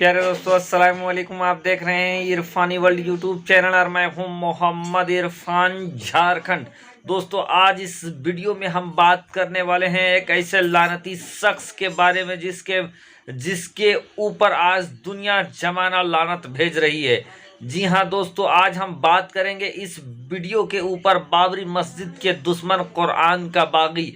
प्यारे दोस्तों, अस्सलाम वालेकुम। आप देख रहे हैं इरफानी वर्ल्ड यूट्यूब चैनल और मैं हूं मोहम्मद इरफान झारखंड। दोस्तों, आज इस वीडियो में हम बात करने वाले हैं एक ऐसे लानती शख्स के बारे में जिसके जिसके ऊपर आज दुनिया जमाना लानत भेज रही है। जी हाँ दोस्तों, आज हम बात करेंगे इस वीडियो के ऊपर बाबरी मस्जिद के दुश्मन, कुरान का बागी,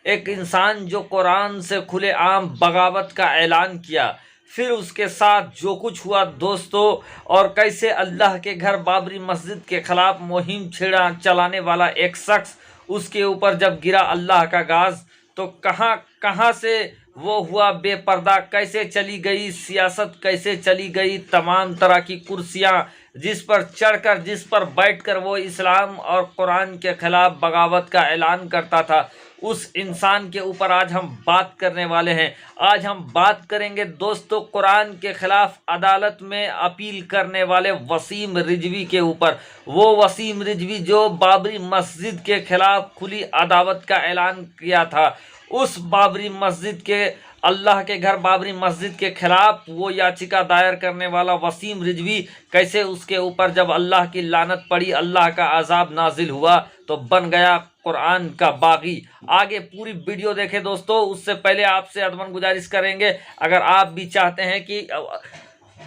एक इंसान जो कुरान से खुलेआम बगावत का ऐलान किया, फिर उसके साथ जो कुछ हुआ दोस्तों, और कैसे अल्लाह के घर बाबरी मस्जिद के खिलाफ मुहिम छेड़ा चलाने वाला एक शख्स, उसके ऊपर जब गिरा अल्लाह का गाज, तो कहां कहां से वो हुआ बेपर्दा, कैसे चली गई सियासत, कैसे चली गई तमाम तरह की कुर्सियां, जिस पर चढ़कर, जिस पर बैठकर वो इस्लाम और कुरान के खिलाफ बगावत का ऐलान करता था, उस इंसान के ऊपर आज हम बात करने वाले हैं। आज हम बात करेंगे दोस्तों कुरान के खिलाफ अदालत में अपील करने वाले वसीम रिजवी के ऊपर। वो वसीम रिजवी जो बाबरी मस्जिद के खिलाफ खुली अदावत का ऐलान किया था, उस बाबरी मस्जिद के, अल्लाह के घर बाबरी मस्जिद के खिलाफ वो याचिका दायर करने वाला वसीम रिजवी, कैसे उसके ऊपर जब अल्लाह की लानत पड़ी, अल्लाह का अजाब नाजिल हुआ, तो बन गया कुरान का बागी। आगे पूरी वीडियो देखें दोस्तों। उससे पहले आपसे अदमन गुजारिश करेंगे, अगर आप भी चाहते हैं कि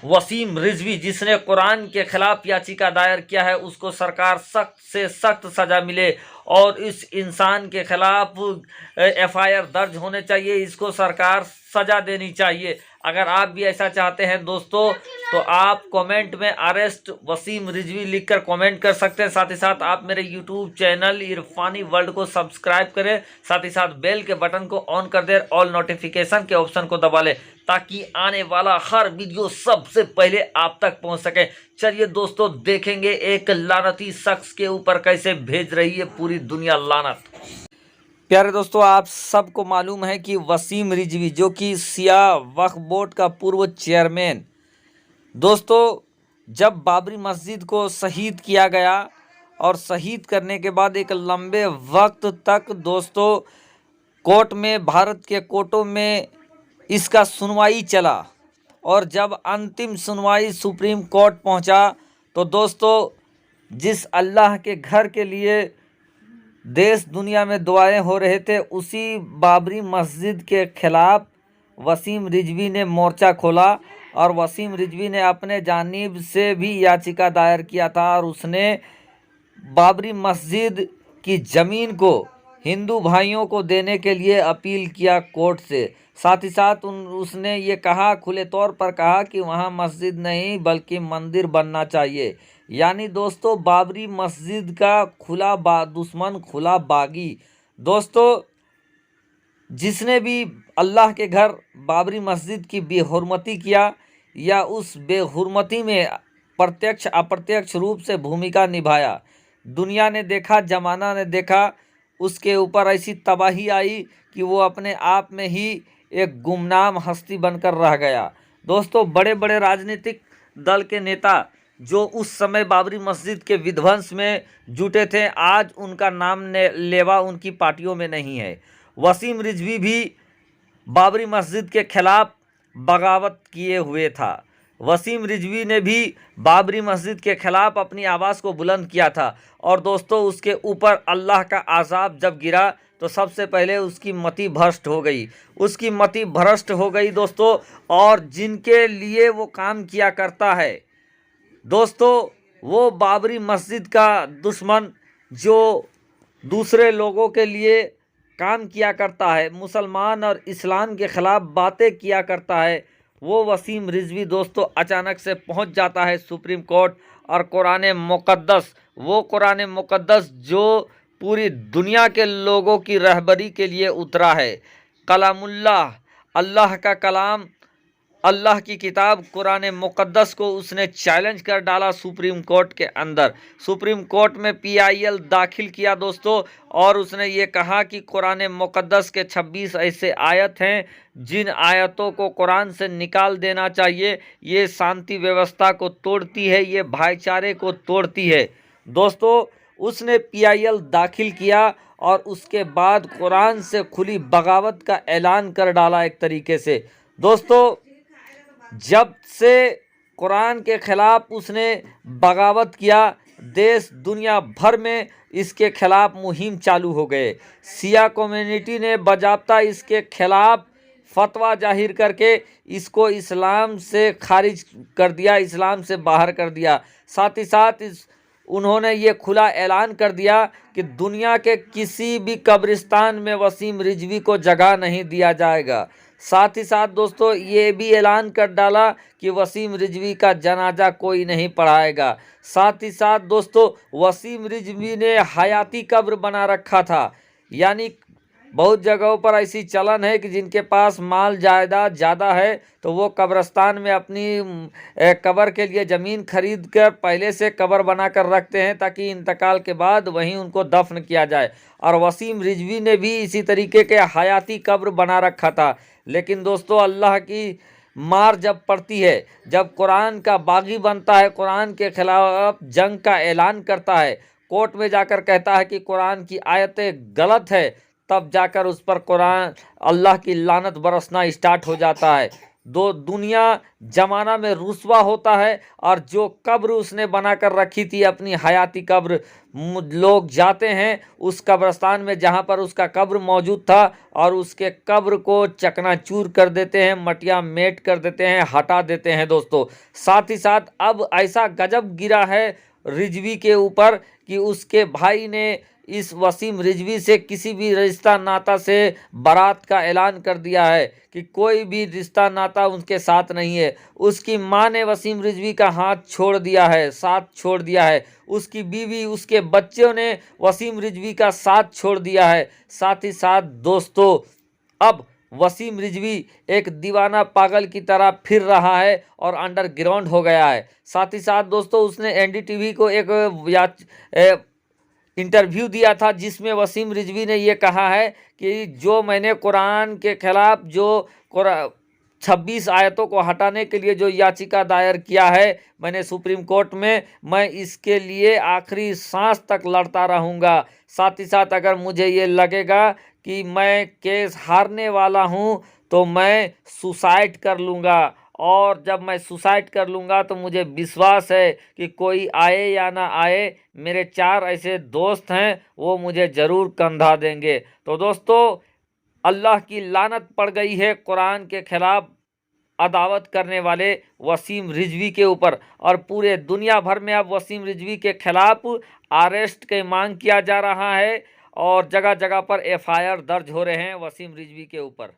वसीम रिजवी जिसने कुरान के खिलाफ याचिका दायर किया है, उसको सरकार सख्त से सख्त सजा मिले और इस इंसान के खिलाफ एफआईआर दर्ज होने चाहिए, इसको सरकार सजा देनी चाहिए। अगर आप भी ऐसा चाहते हैं दोस्तों, तो आप कमेंट में अरेस्ट वसीम रिजवी लिखकर कमेंट कर सकते हैं। साथ ही साथ आप मेरे यूट्यूब चैनल इरफानी वर्ल्ड को सब्सक्राइब करें, साथ ही साथ बेल के बटन को ऑन कर दें, ऑल नोटिफिकेशन के ऑप्शन को दबा लें, ताकि आने वाला हर वीडियो सबसे पहले आप तक पहुंच सके। चलिए दोस्तों, देखेंगे एक लानती शख्स के ऊपर कैसे भेज रही है पूरी दुनिया लानत। प्यारे दोस्तों, आप सबको मालूम है कि वसीम रिजवी जो कि सिया वक्फ बोर्ड का पूर्व चेयरमैन, दोस्तों जब बाबरी मस्जिद को शहीद किया गया और शहीद करने के बाद एक लंबे वक्त तक दोस्तों कोर्ट में, भारत के कोर्टों में इसका सुनवाई चला, और जब अंतिम सुनवाई सुप्रीम कोर्ट पहुंचा, तो दोस्तों जिस अल्लाह के घर के लिए देश दुनिया में दुआएं हो रहे थे, उसी बाबरी मस्जिद के खिलाफ वसीम रिजवी ने मोर्चा खोला और वसीम रिजवी ने अपने जानिब से भी याचिका दायर किया था, और उसने बाबरी मस्जिद की ज़मीन को हिंदू भाइयों को देने के लिए अपील किया कोर्ट से। साथ ही साथ उसने ये कहा, खुले तौर पर कहा कि वहाँ मस्जिद नहीं बल्कि मंदिर बनना चाहिए। यानी दोस्तों बाबरी मस्जिद का खुला दुश्मन, खुला बागी। दोस्तों जिसने भी अल्लाह के घर बाबरी मस्जिद की बेहुरमती किया या उस बेहुरमती में प्रत्यक्ष अप्रत्यक्ष रूप से भूमिका निभाया, दुनिया ने देखा, जमाना ने देखा, उसके ऊपर ऐसी तबाही आई कि वो अपने आप में ही एक गुमनाम हस्ती बनकर रह गया। दोस्तों बड़े बड़े राजनीतिक दल के नेता जो उस समय बाबरी मस्जिद के विध्वंस में जुटे थे, आज उनका नाम लेवा उनकी पार्टियों में नहीं है। वसीम रिजवी भी बाबरी मस्जिद के खिलाफ बगावत किए हुए था। वसीम रिजवी ने भी बाबरी मस्जिद के खिलाफ अपनी आवाज़ को बुलंद किया था, और दोस्तों उसके ऊपर अल्लाह का अज़ाब जब गिरा, तो सबसे पहले उसकी मति भ्रष्ट हो गई, उसकी मति भ्रष्ट हो गई दोस्तों। और जिनके लिए वो काम किया करता है दोस्तों, वो बाबरी मस्जिद का दुश्मन जो दूसरे लोगों के लिए काम किया करता है, मुसलमान और इस्लाम के ख़िलाफ़ बातें किया करता है, वो वसीम रिजवी दोस्तों अचानक से पहुंच जाता है सुप्रीम कोर्ट, और कुरान मुक़द्दस, वो कुरान मुक़द्दस जो पूरी दुनिया के लोगों की रहबरी के लिए उतरा है, कलामुल्लाह, अल्लाह का कलाम, अल्लाह की किताब कुरान मुक़द्दस को उसने चैलेंज कर डाला सुप्रीम कोर्ट के अंदर। सुप्रीम कोर्ट में पीआईएल दाखिल किया दोस्तों, और उसने ये कहा कि कुरान मुक़द्दस के 26 ऐसे आयत हैं जिन आयतों को कुरान से निकाल देना चाहिए। ये शांति व्यवस्था को तोड़ती है, ये भाईचारे को तोड़ती है। दोस्तों उसने पीआईएल दाखिल किया और उसके बाद कुरान से खुली बगावत का ऐलान कर डाला एक तरीके से। दोस्तों जब से कुरान के खिलाफ उसने बगावत किया, देश दुनिया भर में इसके खिलाफ मुहिम चालू हो गए। शिया कम्युनिटी ने बाज़ाब्ता इसके खिलाफ फतवा जाहिर करके इसको इस्लाम से खारिज कर दिया, इस्लाम से बाहर कर दिया। साथ ही साथ उन्होंने ये खुला ऐलान कर दिया कि दुनिया के किसी भी कब्रिस्तान में वसीम रिजवी को जगह नहीं दिया जाएगा। साथ ही साथ दोस्तों ये भी ऐलान कर डाला कि वसीम रिजवी का जनाजा कोई नहीं पढ़ाएगा। साथ ही साथ दोस्तों वसीम रिजवी ने हयाती कब्र बना रखा था, यानी बहुत जगहों पर ऐसी चलन है कि जिनके पास माल जायदाद ज़्यादा है तो वो कब्रस्तान में अपनी कब्र के लिए ज़मीन खरीद कर पहले से कब्र बना कर रखते हैं ताकि इंतकाल के बाद वहीं उनको दफन किया जाए। और वसीम रिजवी ने भी इसी तरीके के हयाती कब्र बना रखा था। लेकिन दोस्तों अल्लाह की मार जब पड़ती है, जब कुरान का बागी बनता है, कुरान के खिलाफ जंग का ऐलान करता है, कोर्ट में जाकर कहता है कि कुरान की आयतें गलत है, तब जाकर उस पर कुरान अल्लाह की लानत बरसना स्टार्ट हो जाता है। दुनिया जमाना में रुसवा होता है और जो कब्र उसने बना कर रखी थी अपनी हयाती कब्र, लोग जाते हैं उस कब्रस्तान में जहां पर उसका कब्र मौजूद था और उसके कब्र को चकनाचूर कर देते हैं, मटिया मेट कर देते हैं, हटा देते हैं दोस्तों। साथ ही साथ अब ऐसा गजब गिरा है रिजवी के ऊपर कि उसके भाई ने इस वसीम रिजवी से किसी भी रिश्ता नाता से बारात का ऐलान कर दिया है कि कोई भी रिश्ता नाता उनके साथ नहीं है। उसकी मां ने वसीम रिजवी का हाथ छोड़ दिया है, साथ छोड़ दिया है। उसकी बीवी, उसके बच्चों ने वसीम रिजवी का साथ छोड़ दिया है। साथ ही साथ दोस्तों अब वसीम रिजवी एक दीवाना पागल की तरह फिर रहा है और अंडरग्राउंड हो गया है। साथ ही साथ दोस्तों उसने एनडीटीवी को एक इंटरव्यू दिया था जिसमें वसीम रिजवी ने ये कहा है कि जो मैंने कुरान के खिलाफ जो 26 आयतों को हटाने के लिए जो याचिका दायर किया है मैंने सुप्रीम कोर्ट में, मैं इसके लिए आखिरी सांस तक लड़ता रहूँगा। साथ ही साथ अगर मुझे ये लगेगा कि मैं केस हारने वाला हूँ तो मैं सुसाइड कर लूँगा, और जब मैं सुसाइड कर लूँगा तो मुझे विश्वास है कि कोई आए या ना आए, मेरे 4 ऐसे दोस्त हैं वो मुझे ज़रूर कंधा देंगे। तो दोस्तों अल्लाह की लानत पड़ गई है कुरान के खिलाफ अदावत करने वाले वसीम रिजवी के ऊपर, और पूरे दुनिया भर में अब वसीम रिजवी के खिलाफ अरेस्ट की मांग किया जा रहा है और जगह जगह पर FIR दर्ज हो रहे हैं वसीम रिजवी के ऊपर।